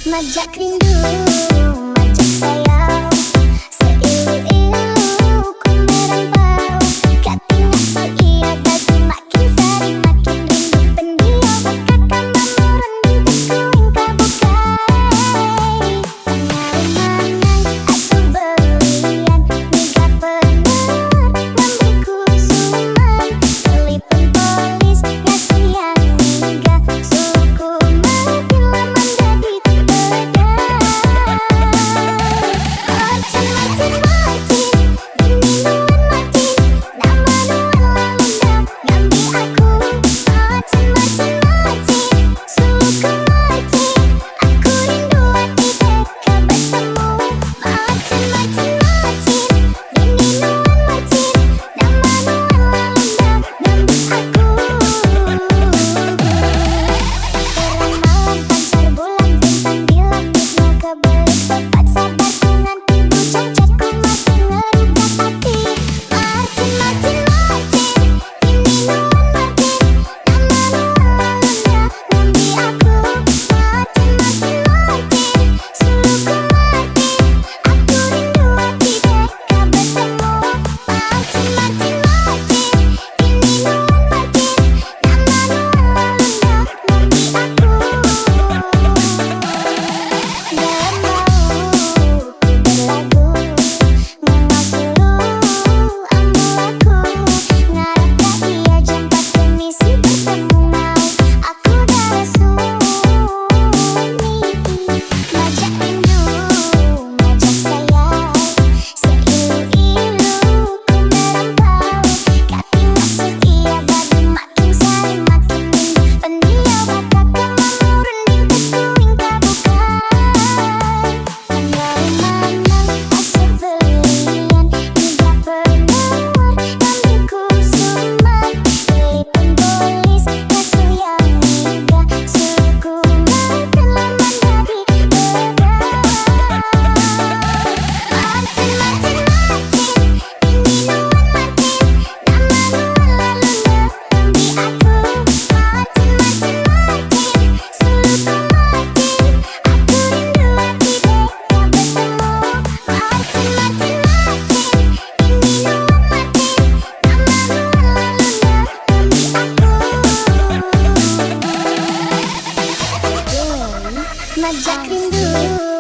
Majak rindu, majak sayang, seilu-ilu ku merambau. Katanya iya tapi makin sering makin rindu. Pendiam bakal mamurun bibirku engkau bukai. Pengaruh asuh belian, mega bener ngambilku suman. Telepon polis ngasuh yang mega, suluku makin lama jadi beredar. Macin-macin gemiluan matin, nama nuan lalundak ngambil aku. Macin-macin suluku matin, aku rindu hati beka bertemu. Macin-macin gemiluan matin, nama nuan lalundak ngambil aku. Terang malam pancar bulan bintang di langitmu kebelit tepat sabarku nganti bujang catku makin ngerugat hati. Macin-macin gemiluan matin, nama nuan lalundak ngambil aku. Macin-macin suluku matin, aku rindu hati beka bertemu. Macin-macin gemiluan matin, nama nuan lalundak ngambil aku. Dalam bau ku berlagu, ngengau sulu ambulaku. Ngarep dah iya jam 4 misi bertemu ngau, aku dah sunyi. Majak rindu, majak sayang, seilu-ilu ku merambau. Kati ngasuh iya baru makin sering makin rindu. Pendiam bakal mamurun bibirku engkau bukai. Pengaruh asuh belian, mega bener ngambilku suman. Telepon polis ngasuh yang mega, suluku makin lama jadi beredar. Macin-macin gemiluan matin, nama nuan lalundak ngambil aku. Macin-macin suluku matin, aku rindu hati beka bertemu. Macin-macin gemiluan matin, nama nuan lalundak ngambil aku. Majak rindu.